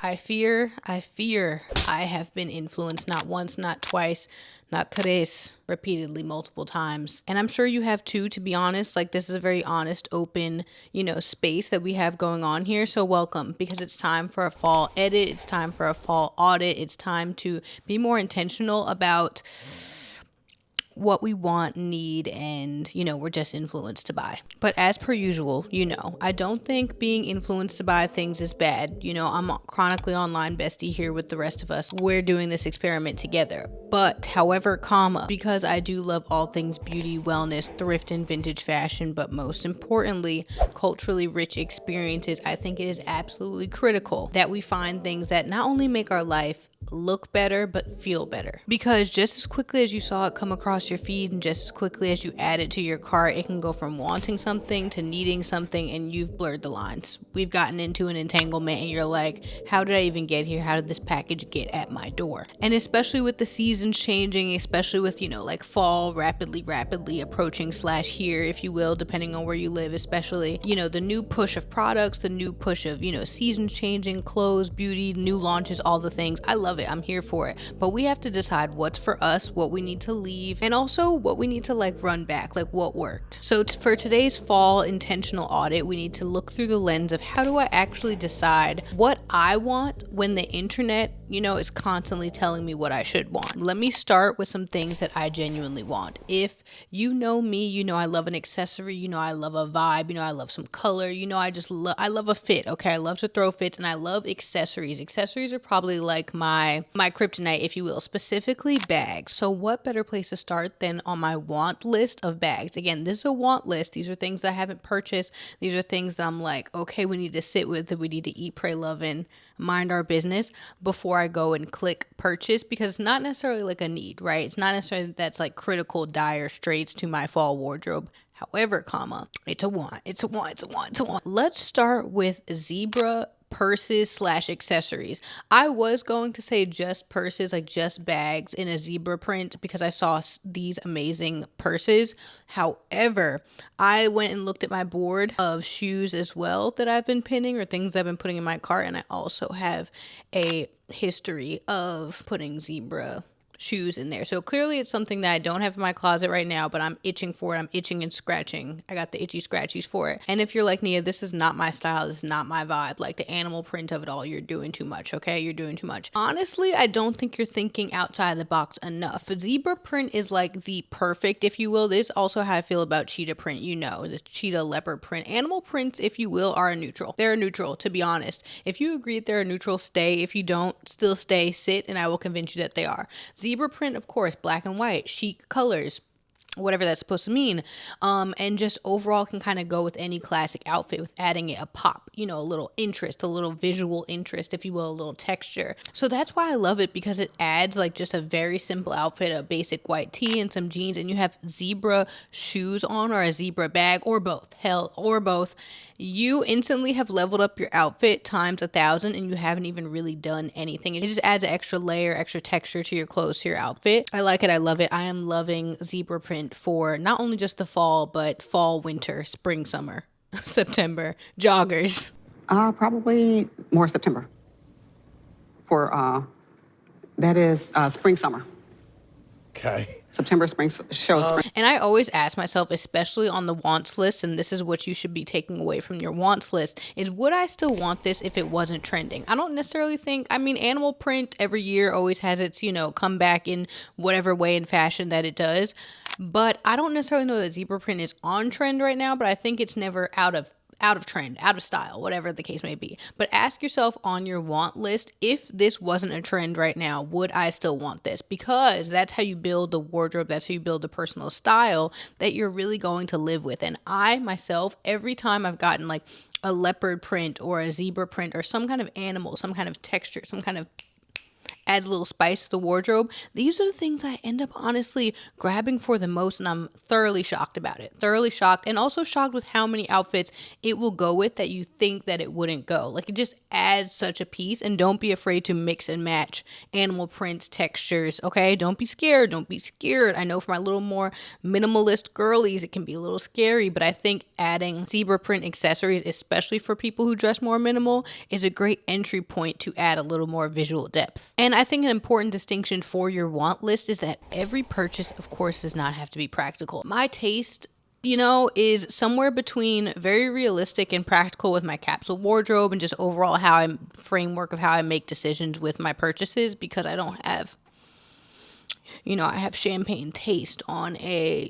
I fear I have been influenced not once, not twice, not tres, repeatedly multiple times. And I'm sure you have too, to be honest. Like, this is a very honest, open, space that we have going on here. So welcome, because it's time for a fall edit. It's time for a fall audit. It's time to be more intentional about what we want, need, and, we're just influenced to buy. But as per usual, I don't think being influenced to buy things is bad. I'm chronically online bestie here with the rest of us. We're doing this experiment together. But, however, because I do love all things beauty, wellness, thrift, and vintage fashion, but most importantly, culturally rich experiences, I think it is absolutely critical that we find things that not only make our life look better, but feel better. Because just as quickly as you saw it come across your feed, and just as quickly as you add it to your cart, it can go from wanting something to needing something, and you've blurred the lines. We've gotten into an entanglement, and you're like, how did I even get here? How did this package get at my door? And especially with the seasons changing, especially with, fall rapidly approaching / here, if you will, depending on where you live, especially, the new push of products, the new push of, seasons changing, clothes, beauty, new launches, all the things. I love it. I'm here for it. But we have to decide what's for us, what we need to leave, and also what we need to run back, what worked. So for today's fall intentional audit, we need to look through the lens of how do I actually decide what I want when the internet, is constantly telling me what I should want. Let me start with some things that I genuinely want. If you know me, I love an accessory, I love a vibe, I love some color, I love a fit. Okay. I love to throw fits, and I love accessories. Accessories are probably my kryptonite, if you will, specifically bags. So what better place to start than on my want list of bags? Again, this is a want list. These are things that I haven't purchased. These are things that I'm like, okay, we need to sit with, that we need to eat, pray, love, and mind our business before I go and click purchase, because it's not necessarily a need, right? It's not necessarily that's critical, dire straits to my fall wardrobe. However, it's a want. Let's start with zebra purses / accessories. I was going to say just purses, just bags in a zebra print, because I saw these amazing purses. However, I went and looked at my board of shoes as well that I've been pinning, or things I've been putting in my cart, and I also have a history of putting zebra shoes in there. So clearly it's something that I don't have in my closet right now, but I'm itching for it. I'm itching and scratching. I got the itchy scratchies for it. And if you're like, Nia, this is not my style, this is not my vibe, the animal print of it all, you're doing too much, okay? You're doing too much. Honestly, I don't think you're thinking outside the box enough. Zebra print is the perfect, if you will. This is also how I feel about cheetah print, the cheetah leopard print. Animal prints, if you will, are a neutral. They're a neutral, to be honest. If you agree that they're a neutral, stay. If you don't, still stay, sit, and I will convince you that they are. Zebra print, of course, black and white, chic colors, whatever that's supposed to mean, and just overall can kind of go with any classic outfit with adding it a pop, a little interest, a little visual interest, if you will, a little texture. So that's why I love it, because it adds just a very simple outfit, a basic white tee and some jeans, and you have zebra shoes on, or a zebra bag, or both, or both. You instantly have leveled up your outfit times 1,000, and you haven't even really done anything. It just adds an extra layer, extra texture to your clothes, to your outfit. I like it. I love it. I am loving zebra print for not only just the fall, but fall, winter, spring, summer, September, joggers. Probably more September. That is spring, summer. Okay. September, spring, spring. And I always ask myself, especially on the wants list, and this is what you should be taking away from your wants list, is would I still want this if it wasn't trending? I don't necessarily think, animal print every year always has its, comeback in whatever way in fashion that it does. But I don't necessarily know that zebra print is on trend right now, but I think it's never out of trend, out of style, whatever the case may be. But ask yourself on your want list, if this wasn't a trend right now, would I still want this? Because that's how you build the wardrobe, that's how you build the personal style that you're really going to live with. And I myself, every time I've gotten a leopard print or a zebra print or some kind of animal, some kind of texture, some kind of adds a little spice to the wardrobe. These are the things I end up honestly grabbing for the most, and I'm thoroughly shocked about it. Thoroughly shocked, and also shocked with how many outfits it will go with that you think that it wouldn't go. Like, it just adds such a piece, and don't be afraid to mix and match animal prints, textures, okay? Don't be scared. Don't be scared. I know for my little more minimalist girlies, it can be a little scary, but I think adding zebra print accessories, especially for people who dress more minimal, is a great entry point to add a little more visual depth. And I think an important distinction for your want list is that every purchase, of course, does not have to be practical. My taste, is somewhere between very realistic and practical with my capsule wardrobe and just overall framework of how I make decisions with my purchases, because I don't have I have champagne taste on a,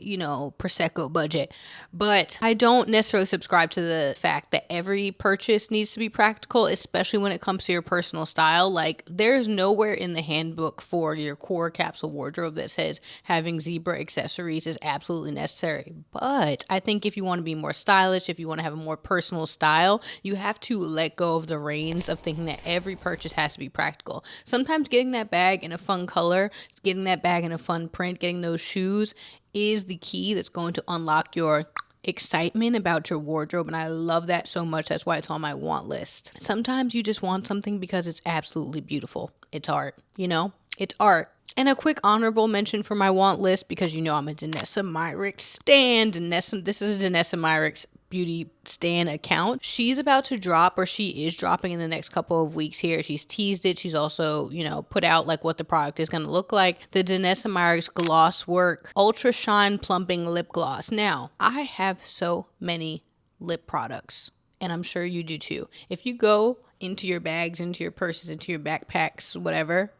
Prosecco budget. But I don't necessarily subscribe to the fact that every purchase needs to be practical, especially when it comes to your personal style. Like, there's nowhere in the handbook for your core capsule wardrobe that says having zebra accessories is absolutely necessary. But I think if you want to be more stylish, if you want to have a more personal style, you have to let go of the reins of thinking that every purchase has to be practical. Sometimes getting that bag in a fun color, getting that bag in a fun print, getting those shoes is the key that's going to unlock your excitement about your wardrobe, and I love that so much. That's why it's on my want list. Sometimes you just want something because it's absolutely beautiful. It's art, It's art. And a quick honorable mention for my want list, because I'm a Danessa Myrick stan. This is Danessa Myrick's beauty stan account. She's about to drop, or she is dropping in the next couple of weeks here. She's teased it. She's also, put out like what the product is going to look like. The Danessa Myrick's Gloss Work Ultra Shine Plumping Lip Gloss. Now, I have so many lip products, and I'm sure you do too. If you go into your bags, into your purses, into your backpacks, whatever,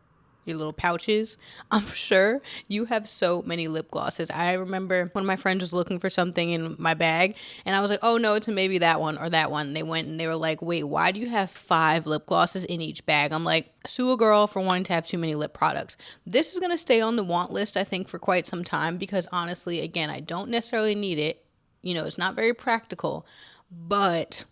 your little pouches, I'm sure you have so many lip glosses. I remember one of my friends was looking for something in my bag, and I was like, oh no, it's maybe that one or that one. They went and they were like, wait, why do you have 5 lip glosses in each bag? I'm like, sue a girl for wanting to have too many lip products. This is going to stay on the want list, I think, for quite some time, because honestly, again, I don't necessarily need it. It's not very practical, but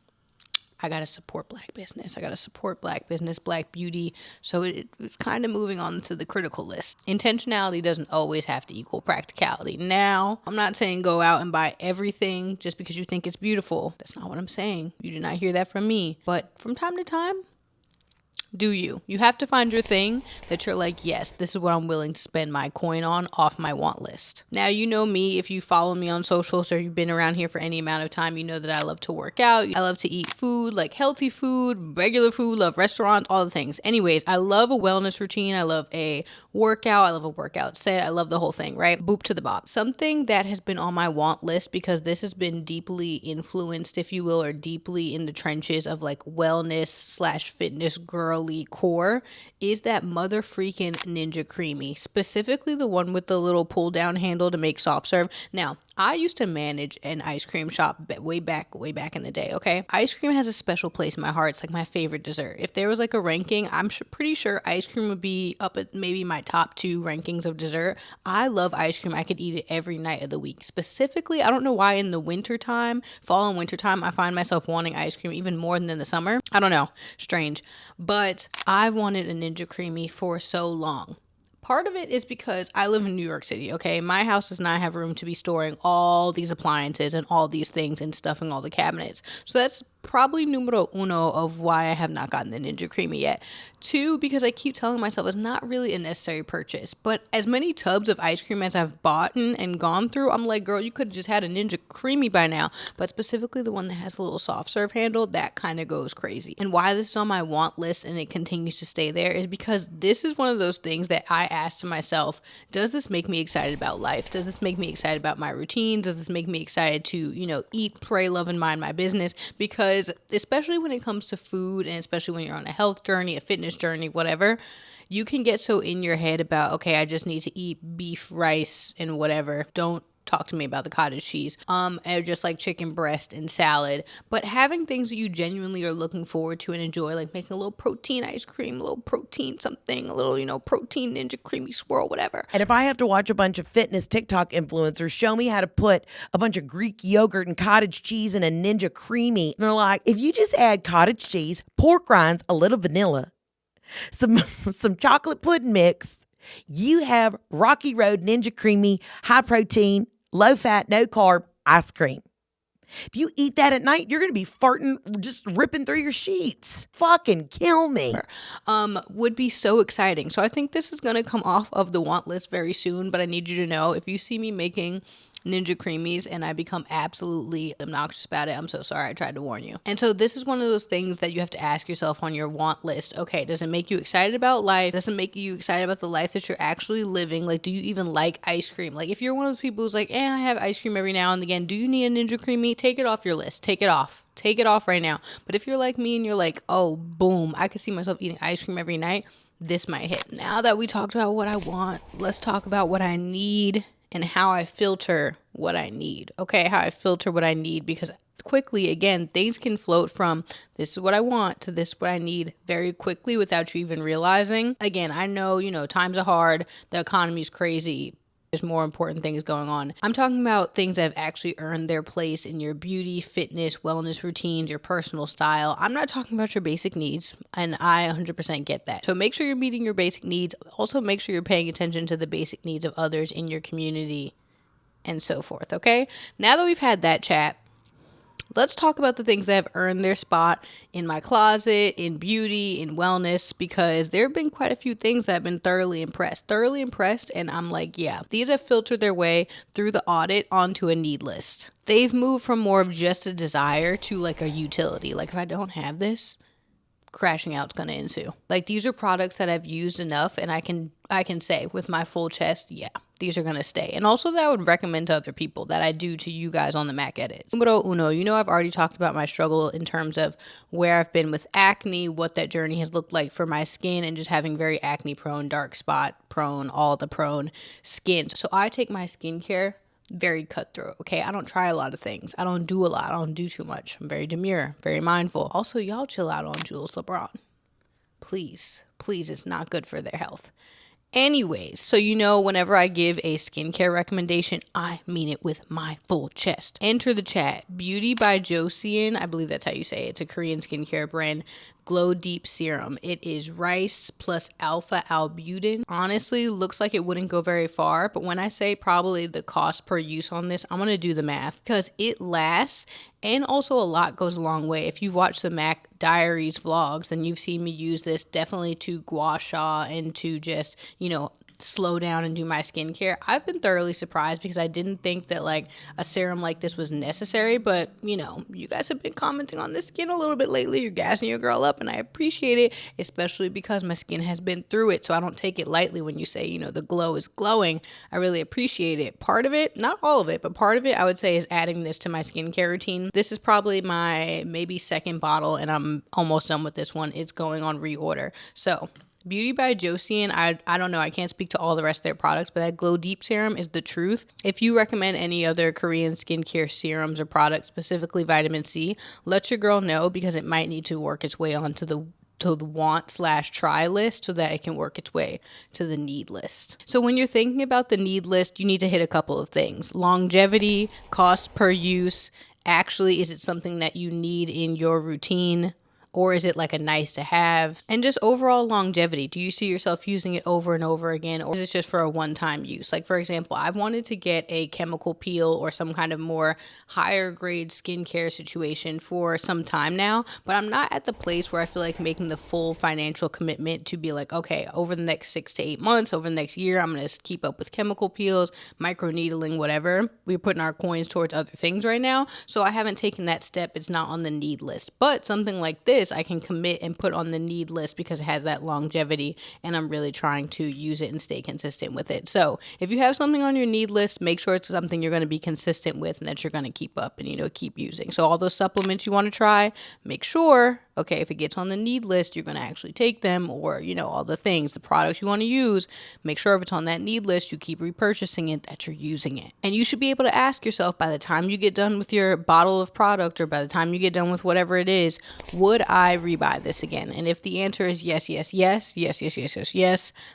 I got to support Black business. I got to support Black business, Black beauty. So it's kind of moving on to the critical list. Intentionality doesn't always have to equal practicality. Now, I'm not saying go out and buy everything just because you think it's beautiful. That's not what I'm saying. You did not hear that from me. But from time to time, do you? You have to find your thing that you're like, yes, this is what I'm willing to spend my coin on off my want list. Now, you know me, if you follow me on socials or you've been around here for any amount of time, you know that I love to work out. I love to eat food, like healthy food, regular food, love restaurants, all the things. Anyways, I love a wellness routine. I love a workout. I love a workout set. I love the whole thing, right? Boop to the bop. Something that has been on my want list, because this has been deeply influenced, if you will, or deeply in the trenches of like wellness/fitness girly core, is that mother freaking Ninja Creamy, specifically the one with the little pull down handle to make soft serve. Now, I used to manage an ice cream shop way back in the day, okay? Ice cream has a special place in my heart. It's like my favorite dessert. If there was like a ranking, I'm pretty sure ice cream would be up at maybe my top 2 rankings of dessert. I love ice cream. I could eat it every night of the week. Specifically, I don't know why in the wintertime, fall and wintertime, I find myself wanting ice cream even more than in the summer. I don't know. Strange. But I've wanted a Ninja Creamy for so long. Part of it is because I live in New York City, okay? My house does not have room to be storing all these appliances and all these things and stuffing all the cabinets. So that's probably numero uno of why I have not gotten the Ninja Creamy yet. 2, because I keep telling myself it's not really a necessary purchase. But as many tubs of ice cream as I've bought and gone through, I'm like, girl, you could have just had a Ninja Creamy by now. But specifically the one that has the little soft serve handle, that kind of goes crazy. And why this is on my want list and it continues to stay there is because this is one of those things that I ask to myself, does this make me excited about life? Does this make me excited about my routine? Does this make me excited to, eat, pray, love, and mind my business? Because especially when it comes to food, and especially when you're on a health journey, a fitness journey, whatever, you can get so in your head about, okay, I just need to eat beef, rice, and whatever. Don't talk to me about the cottage cheese, or just like chicken breast and salad. But having things that you genuinely are looking forward to and enjoy, like making a little protein ice cream, a little protein something, a little, protein Ninja Creamy swirl, whatever. And if I have to watch a bunch of fitness TikTok influencers show me how to put a bunch of Greek yogurt and cottage cheese in a Ninja Creamy, they're like, if you just add cottage cheese, pork rinds, a little vanilla, some chocolate pudding mix, you have Rocky Road Ninja Creamy, high protein, low fat, no carb ice cream. If you eat that at night, you're going to be farting, just ripping through your sheets. Fucking kill me. Would be so exciting. So I think this is going to come off of the want list very soon, but I need you to know, if you see me making Ninja Creamies and I become absolutely obnoxious about it, I'm so sorry. I tried to warn you. And so this is one of those things that you have to ask yourself on your want list. Okay, does it make you excited about life? Does it make you excited about the life that you're actually living? Like, do you even like ice cream? Like, if you're one of those people who's like, I have ice cream every now and again, do you need a Ninja Creamy? Take it off your list. Take it off. Take it off right now. But if you're like me and you're like, oh, boom, I could see myself eating ice cream every night, this might hit. Now that we talked about what I want, let's talk about what I need and how I filter what I need. Okay, how I filter what I need, because quickly, again, things can float from this is what I want to this is what I need very quickly without you even realizing. Again, I know, times are hard, the economy's crazy. There's more important things going on. I'm talking about things that have actually earned their place in your beauty, fitness, wellness routines, your personal style. I'm not talking about your basic needs, and I 100% get that. So make sure you're meeting your basic needs. Also make sure you're paying attention to the basic needs of others in your community and so forth, okay? Now that we've had that chat, let's talk about the things that have earned their spot in my closet, in beauty, in wellness, because there have been quite a few things that I've been thoroughly impressed, and I'm like, yeah, these have filtered their way through the audit onto a need list. They've moved from more of just a desire to like a utility. Like, if I don't have this, crashing out's gonna ensue. Like, these are products that I've used enough, and I can say with my full chest, yeah, these are gonna stay. And also that I would recommend to other people, that I do to you guys on the Mac Edits. Numero uno, I've already talked about my struggle in terms of where I've been with acne, what that journey has looked like for my skin, and just having very acne prone, dark spot prone, all the prone skin. So I take my skincare very cutthroat, okay? I don't try a lot of things. I don't do a lot. I don't do too much. I'm very demure, very mindful. Also, y'all chill out on Jules LeBron. Please, it's not good for their health. Anyways, so whenever I give a skincare recommendation, I mean it with my full chest. Enter the chat. Beauty by Joseon, I believe that's how you say it. It's a Korean skincare brand. Glow Deep Serum. It is rice plus alpha albutin. Honestly, looks like it wouldn't go very far, but when I say probably the cost per use on this, I'm going to do the math, because it lasts, and also a lot goes a long way. If you've watched the Mac Diaries vlogs, then you've seen me use this definitely to gua sha and to just, slow down and do my skincare. I've been thoroughly surprised, because I didn't think that like a serum like this was necessary, but you guys have been commenting on this skin a little bit lately. You're gassing your girl up, and I appreciate it, especially because my skin has been through it, so I don't take it lightly when you say the glow is glowing. I really appreciate it. Part of it, not all of it, but part of it I would say is adding this to my skincare routine. This is probably my maybe second bottle, and I'm almost done with this one. It's going on reorder. So Beauty by Joseon, I don't know, I can't speak to all the rest of their products, but that Glow Deep Serum is the truth. If you recommend any other Korean skincare serums or products, specifically vitamin C, let your girl know, because it might need to work its way onto the want/try list, so that it can work its way to the need list. So when you're thinking about the need list, you need to hit a couple of things. Longevity, cost per use. Actually, is it something that you need in your routine? Or is it like a nice to have? And just overall longevity. Do you see yourself using it over and over again? Or is it just for a one-time use? Like, for example, I've wanted to get a chemical peel or some kind of more higher grade skincare situation for some time now, but I'm not at the place where I feel like making the full financial commitment to be like, okay, over the next 6 to 8 months, over the next year, I'm going to keep up with chemical peels, microneedling, whatever. We're putting our coins towards other things right now. So I haven't taken that step. It's not on the need list. But something like this, I can commit and put on the need list, because it has that longevity, and I'm really trying to use it and stay consistent with it. So if you have something on your need list, make sure it's something you're going to be consistent with and that you're going to keep up and keep using. So all those supplements you want to try, make sure, okay, if it gets on the need list, you're going to actually take them, or all the things, the products you want to use, make sure if it's on that need list, you keep repurchasing it, that you're using it. And you should be able to ask yourself, by the time you get done with your bottle of product, or by the time you get done with whatever it is, would I rebuy this again? And if the answer is yes,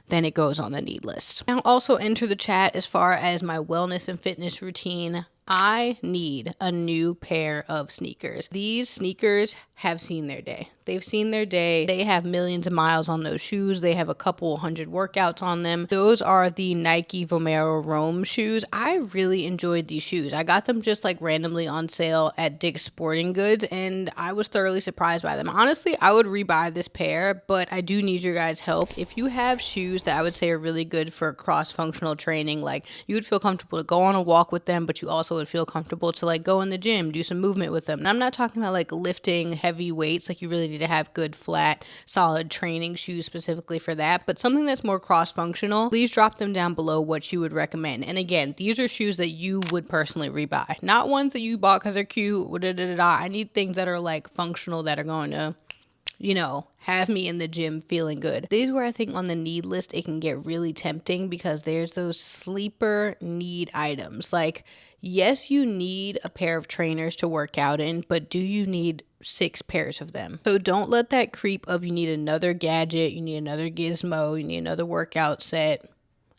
then it goes on the need list. Now also enter the chat as far as my wellness and fitness routine. I need a new pair of sneakers. These sneakers have seen their day. They've seen their day. They have millions of miles on those shoes. They have a couple hundred workouts on them. Those are the Nike Vomero Rome shoes. I really enjoyed these shoes. I got them just like randomly on sale at Dick's Sporting Goods, and I was thoroughly surprised by them. Honestly, I would rebuy this pair, but I do need your guys' help. If you have shoes that I would say are really good for cross-functional training, like you would feel comfortable to go on a walk with them, but you also would feel comfortable to like go in the gym, do some movement with them. And I'm not talking about like lifting heavy weights, like you really need to have good, flat, solid training shoes specifically for that, but something that's more cross-functional. Please drop them down below what you would recommend. And again, these are shoes that you would personally rebuy, not ones that you bought because they're cute. I need things that are like functional, that are going to, you know, have me in the gym feeling good. These where I think on the need list, it can get really tempting because there's those sleeper need items. Like, yes, you need a pair of trainers to work out in, but do you need 6 pairs of them? So don't let that creep of you need another gadget, you need another gizmo, you need another workout set.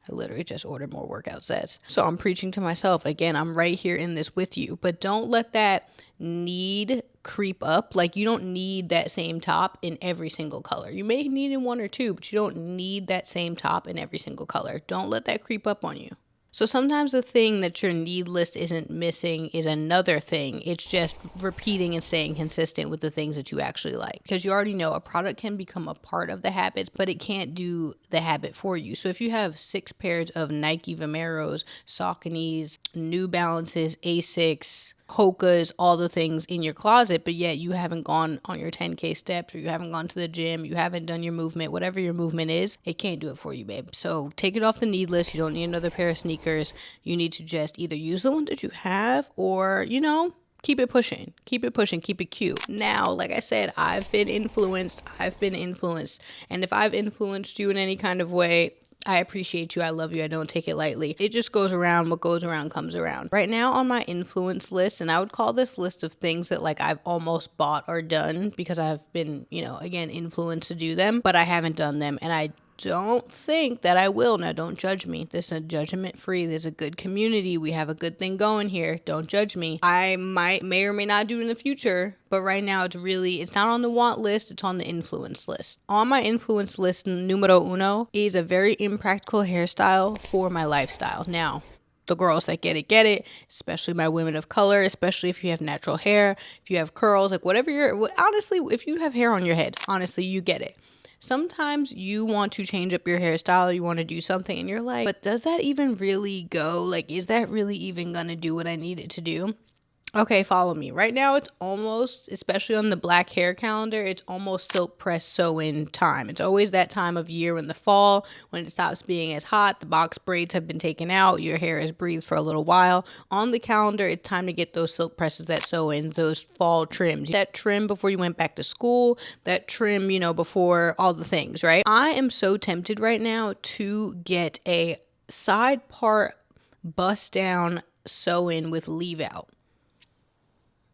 I literally just ordered more workout sets. So I'm preaching to myself. Again, I'm right here in this with you. But don't let that need creep up. Like, you don't need that same top in every single color. You may need in 1 or 2, but you don't need that same top in every single color. Don't let that creep up on you. So sometimes the thing that your need list isn't missing is another thing. It's just repeating and staying consistent with the things that you actually like. Because you already know a product can become a part of the habits, but it can't do the habit for you. So if you have 6 pairs of Nike Vomeros, Sauconys, New Balances, Asics, Hokas, all the things in your closet, but yet you haven't gone on your 10K steps, or you haven't gone to the gym, you haven't done your movement, whatever your movement is, it can't do it for you, babe. So take it off the need list. You don't need another pair of sneakers. You need to just either use the one that you have, or, you know, keep it pushing, keep it cute. Now, like I said, I've been influenced. And if I've influenced you in any kind of way, I appreciate you. I love you. I don't take it lightly. It just goes around. What goes around comes around. Right now on my influence list, and I would call this list of things that like I've almost bought or done because I've been, you know, again, influenced to do them, but I haven't done them. And I don't think that I will. Now, don't judge me. This is a judgment free. There's a good community. We have a good thing going here. Don't judge me. I may or may not do it in the future, but right now it's not on the want list. It's on the influence list. On my influence list, numero uno is a very impractical hairstyle for my lifestyle. Now, the girls that get it, especially my women of color, especially if you have natural hair, if you have curls, like whatever honestly, if you have hair on your head, honestly, you get it. Sometimes you want to change up your hairstyle, you want to do something, and you're like, but does that even really go? Like, is that really even gonna do what I need it to do? Okay, follow me. Right now, it's almost, especially on the black hair calendar, it's almost silk press sew-in time. It's always that time of year in the fall when it stops being as hot. The box braids have been taken out. Your hair has breathed for a little while. On the calendar, it's time to get those silk presses that sew in, those fall trims. That trim before you went back to school, that trim, you know, before all the things, right? I am so tempted right now to get a side part bust down sew-in with leave out.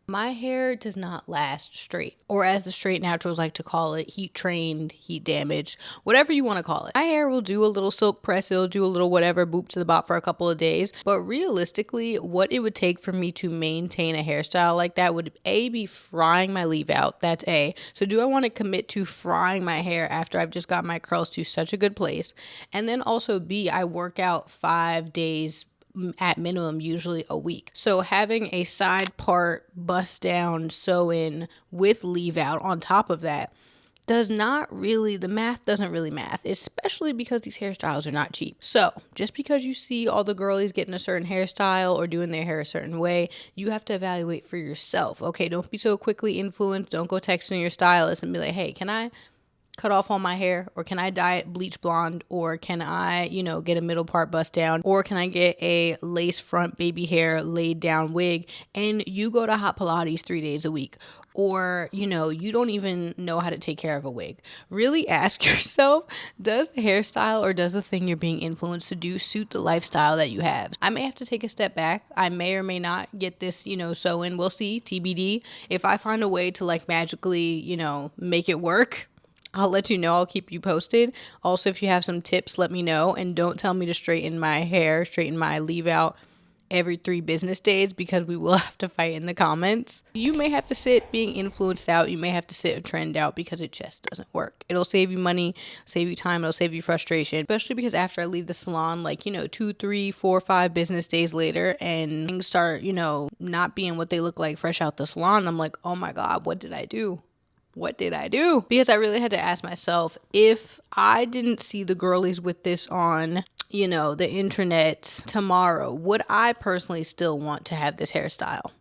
My hair does not last straight, or as the straight naturals like to call it, heat trained, heat damaged, whatever you want to call it. My hair will do a little silk press, it'll do a little whatever, boop to the bop for a couple of days. But realistically, what it would take for me to maintain a hairstyle like that would A, be frying my leave out. That's A. So do I want to commit to frying my hair after I've just got my curls to such a good place? And then also B, I work out 5 days at minimum, usually a week. So having a side part bust down sew in with leave out on top of that the math doesn't really math, especially because these hairstyles are not cheap. So just because you see all the girlies getting a certain hairstyle or doing their hair a certain way, you have to evaluate for yourself. Okay, don't be so quickly influenced. Don't go texting your stylist and be like, hey, can I cut off all my hair, or can I dye it bleach blonde, or can I, you know, get a middle part bust down, or can I get a lace front baby hair laid down wig, and you go to hot Pilates 3 days a week, or, you know, you don't even know how to take care of a wig. Really ask yourself, does the hairstyle or does the thing you're being influenced to do suit the lifestyle that you have? I may have to take a step back. I may or may not get this, you know, sew in. We'll see, TBD. If I find a way to like magically, you know, make it work, I'll let you know. I'll keep you posted. Also, if you have some tips, let me know. And don't tell me to straighten my hair, straighten my leave out every 3 business days because we will have to fight in the comments. You may have to sit being influenced out. You may have to sit a trend out because it just doesn't work. It'll save you money, save you time, it'll save you frustration, especially because after I leave the salon, like, 2, 3, 4, 5 business days later and things start, not being what they look like fresh out the salon, I'm like, oh my God, what did I do? What did I do? Because I really had to ask myself, if I didn't see the girlies with this on, the internet tomorrow, would I personally still want to have this hairstyle?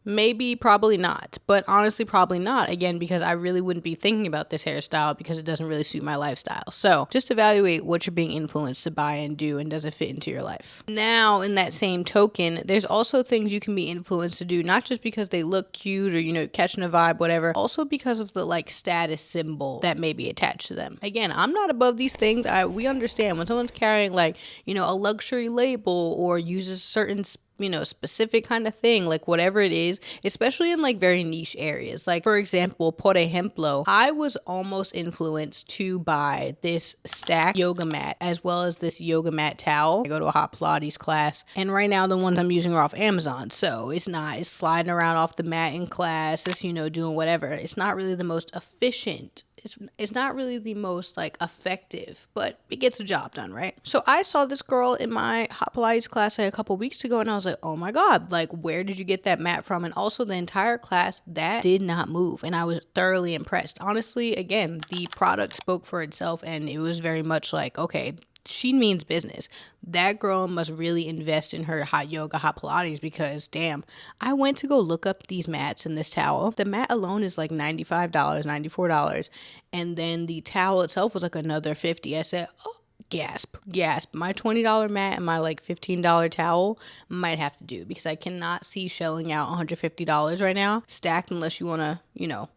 Maybe, probably not. But honestly, probably not. Again, because I really wouldn't be thinking about this hairstyle because it doesn't really suit my lifestyle. So just evaluate what you're being influenced to buy and do, and does it fit into your life. Now, in that same token, there's also things you can be influenced to do, not just because they look cute or, catching a vibe, whatever, also because of the status symbol that may be attached to them. Again, I'm not above these things. We understand when someone's carrying a luxury label or uses certain specific kind of thing, whatever it is, especially in very niche areas. For example, por ejemplo, I was almost influenced to buy this stack yoga mat as well as this yoga mat towel. I go to a hot Pilates class, and right now the ones I'm using are off Amazon, so it's sliding around off the mat in class, it's doing whatever. It's not really the most efficient. It's not really the most effective, but it gets the job done, right? So I saw this girl in my hot Pilates class a couple weeks ago, and I was like, oh my God, where did you get that mat from? And also the entire class, that did not move, and I was thoroughly impressed. Honestly, again, the product spoke for itself, and it was very much okay, she means business. That girl must really invest in her hot yoga, hot Pilates, because damn, I went to go look up these mats and this towel. The mat alone is $95, $94. And then the towel itself was another $50. I said, oh, gasp. My $20 mat and my $15 towel might have to do, because I cannot see shelling out $150 right now stacked, unless you want to,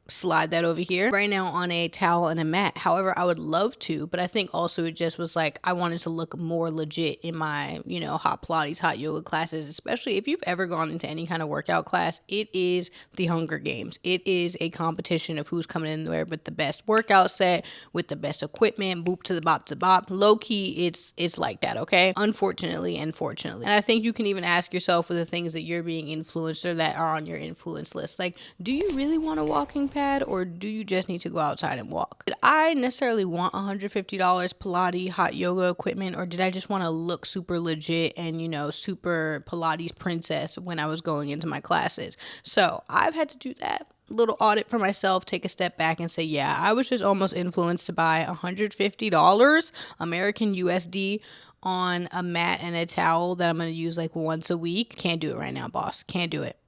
slide that over here right now on a towel and a mat. However, I would love to, but I think also it just was I wanted to look more legit in my, hot Pilates, hot yoga classes, especially if you've ever gone into any kind of workout class. It is the Hunger Games. It is a competition of who's coming in there with the best workout set, with the best equipment, boop to the bop to bop. Low key, it's like that, okay? Unfortunately and fortunately. And I think you can even ask yourself for the things that you're being influenced or that are on your influence list. Do you really want a walking pad, or do you just need to go outside and walk? Did I necessarily want $150 Pilates hot yoga equipment, or did I just want to look super legit and super Pilates princess when I was going into my classes? So I've had to do that little audit for myself, take a step back and say, yeah, I was just almost influenced to buy $150 American USD on a mat and a towel that I'm going to use once a week. Can't do it right now, boss. Can't do it.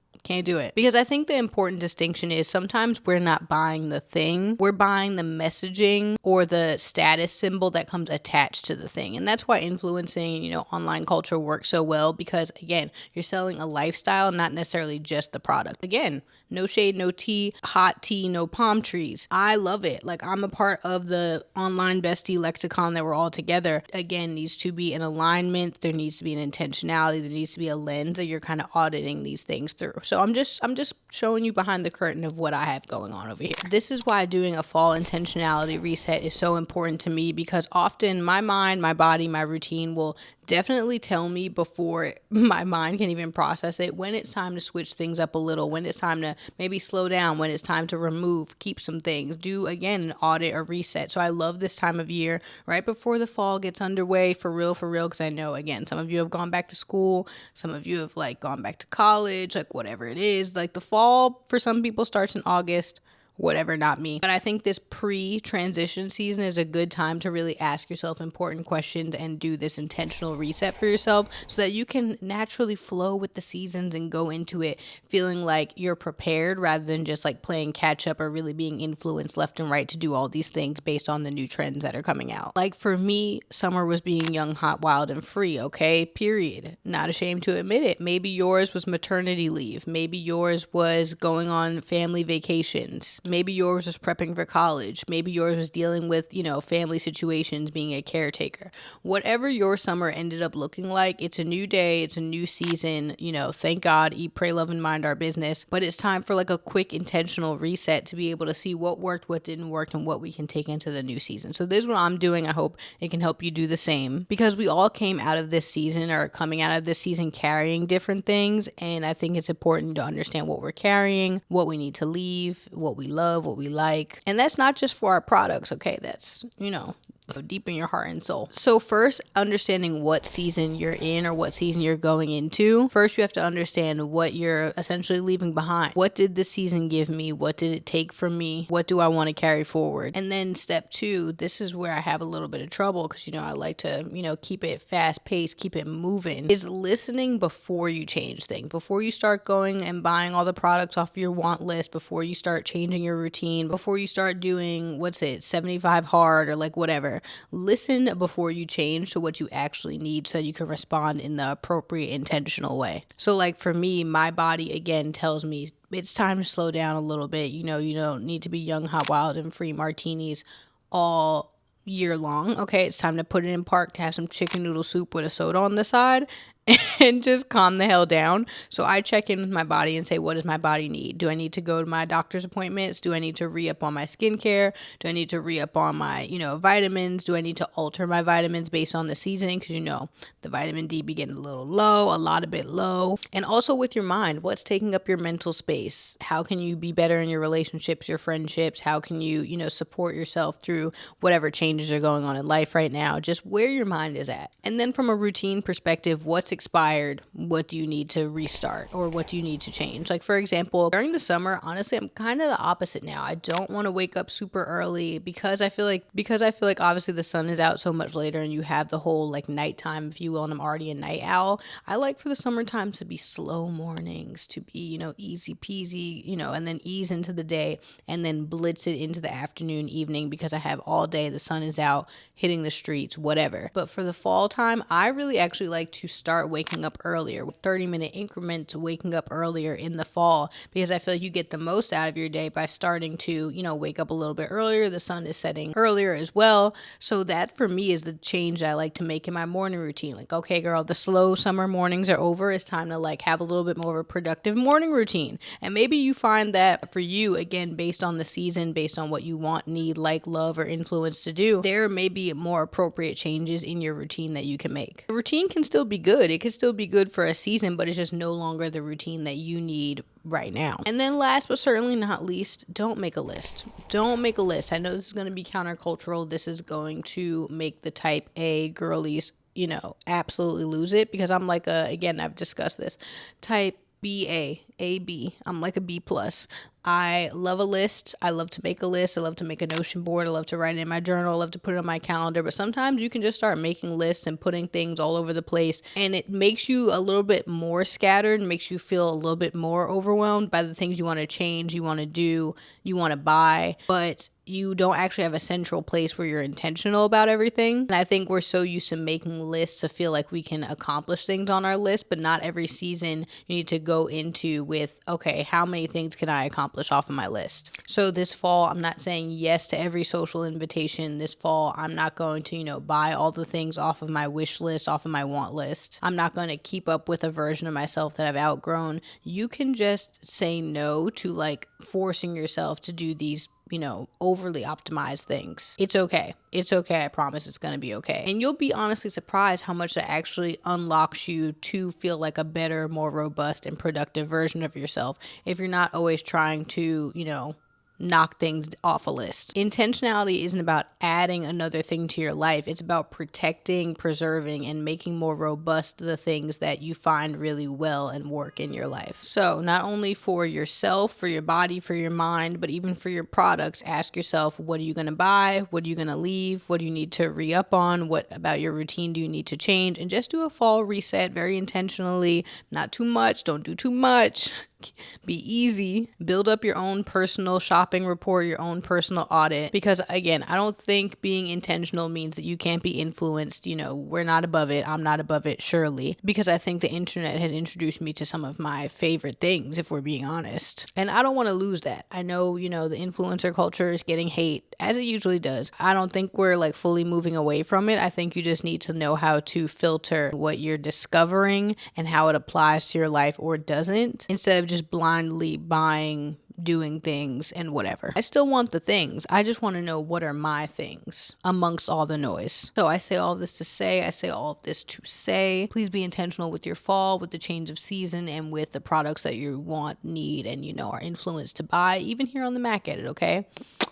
Because I think the important distinction is sometimes we're not buying the thing, we're buying the messaging or the status symbol that comes attached to the thing. And that's why influencing, online culture works so well, because again, you're selling a lifestyle, not necessarily just the product. Again, no shade, no tea, hot tea, no palm trees. I love it. I'm a part of the online bestie lexicon that we're all together. Again, needs to be an alignment. There needs to be an intentionality. There needs to be a lens that you're kind of auditing these things through. So I'm just showing you behind the curtain of what I have going on over here. This is why doing a fall intentionality reset is so important to me, because often my mind, my body, my routine will definitely tell me before my mind can even process it when it's time to switch things up a little, when it's time to maybe slow down, when it's time to keep some things, do again an audit or reset. So I love this time of year right before the fall gets underway, for real, because I know, again, some of you have gone back to school, some of you have gone back to college, whatever it is. The fall for some people starts in August, whatever, not me. But I think this pre-transition season is a good time to really ask yourself important questions and do this intentional reset for yourself, so that you can naturally flow with the seasons and go into it feeling like you're prepared, rather than just playing catch up or really being influenced left and right to do all these things based on the new trends that are coming out. For me, summer was being young, hot, wild, and free, okay? Period. Not ashamed to admit it. Maybe yours was maternity leave. Maybe yours was going on family vacations. Maybe yours was prepping for college. Maybe yours was dealing with, family situations, being a caretaker. Whatever your summer ended up looking like, it's a new day, it's a new season, thank God, eat, pray, love, and mind our business. But it's time for like a quick intentional reset to be able to see what worked, what didn't work, and what we can take into the new season. So this is what I'm doing. I hope it can help you do the same, because we all came out of this season, or coming out of this season, carrying different things. And I think it's important to understand what we're carrying, what we need to leave, what we love, what we like. And that's not just for our products, okay? That's, deep in your heart and soul. So first, understanding what season you're in or what season you're going into. First, you have to understand what you're essentially leaving behind. What did this season give me? What did it take from me? What do I want to carry forward? And then step two, this is where I have a little bit of trouble, because, I like to, keep it fast paced, keep it moving, is listening before you change things. Before you start going and buying all the products off your want list, before you start changing your routine, before you start doing, 75 hard or like whatever. Listen before you change to what you actually need, so that you can respond in the appropriate, intentional way. So like for me, my body again tells me it's time to slow down a little bit. You don't need to be young, hot, wild, and free martinis all year long. Okay, it's time to put it in park, to have some chicken noodle soup with a soda on the side, and just calm the hell down. So I check in with my body and say, what does my body need? Do I need to go to my doctor's appointments? Do I need to re-up on my skincare? Do I need to re-up on my, vitamins? Do I need to alter my vitamins based on the seasoning? Because, the vitamin D be getting a little low, a lot of bit low. And also with your mind, what's taking up your mental space? How can you be better in your relationships, your friendships? How can you, support yourself through whatever changes are going on in life right now? Just where your mind is at. And then from a routine perspective, what's expired? What do you need to restart, or what do you need to change? Like for example, during the summer, honestly, I'm kind of the opposite now. I don't want to wake up super early, because I feel like obviously the sun is out so much later, and you have the whole like nighttime, if you will, and I'm already a night owl. I like for the summertime to be slow mornings, to be, easy peasy, and then ease into the day, and then blitz it into the afternoon, evening, because I have all day, the sun is out, hitting the streets, whatever. But for the fall time, I really actually like to start waking up earlier, 30-minute increments, waking up earlier in the fall, because I feel like you get the most out of your day by starting to, wake up a little bit earlier. The sun is setting earlier as well. So that for me is the change I like to make in my morning routine. Like, okay, girl, the slow summer mornings are over. It's time to like have a little bit more of a productive morning routine. And maybe you find that for you, again, based on the season, based on what you want, need, like, love, or influence to do, there may be more appropriate changes in your routine that you can make. The routine can still be good. It can still be good for a season, but it's just no longer the routine that you need right now. And then last but certainly not least, don't make a list. Don't make a list. I know this is going to be countercultural. This is going to make the type A girlies, absolutely lose it, because I'm like again, I've discussed this, type B. I'm like a B plus. I love a list. I love to make a list. I love to make a Notion board. I love to write it in my journal. I love to put it on my calendar. But sometimes you can just start making lists and putting things all over the place, and it makes you a little bit more scattered and makes you feel a little bit more overwhelmed by the things you want to change, you want to do, you want to buy, but you don't actually have a central place where you're intentional about everything. And I think we're so used to making lists to feel like we can accomplish things on our list, but not every season you need to go into with, okay, how many things can I accomplish off of my list? So this fall, I'm not saying yes to every social invitation. This fall, I'm not going to, buy all the things off of my wish list, off of my want list. I'm not going to keep up with a version of myself that I've outgrown. You can just say no to like forcing yourself to do these overly optimized things. It's okay. It's okay. I promise it's going to be okay. And you'll be honestly surprised how much that actually unlocks you to feel like a better, more robust and productive version of yourself if you're not always trying to, knock things off a list. Intentionality isn't about adding another thing to your life. It's about protecting, preserving, and making more robust the things that you find really well and work in your life. So not only for yourself, for your body, for your mind, but even for your products, ask yourself, what are you going to buy? What are you going to leave? What do you need to re-up on? What about your routine do you need to change? And just do a fall reset very intentionally, not too much. Don't do too much. Be easy. Build up your own personal shopping report, your own personal audit. Because again, I don't think being intentional means that you can't be influenced. We're not above it. I'm not above it, surely. Because I think the internet has introduced me to some of my favorite things, if we're being honest. And I don't want to lose that. I know, the influencer culture is getting hate, as it usually does. I don't think we're like fully moving away from it. I think you just need to know how to filter what you're discovering and how it applies to your life or doesn't, instead of just blindly buying, doing things, and whatever. I still want the things. I just want to know what are my things amongst all the noise. So I say all of this to say, please be intentional with your fall, with the change of season, and with the products that you want, need, and are influenced to buy, even here on the Mac Edit, okay?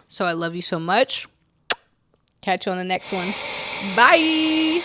So I love you so much. Catch you on the next one. Bye!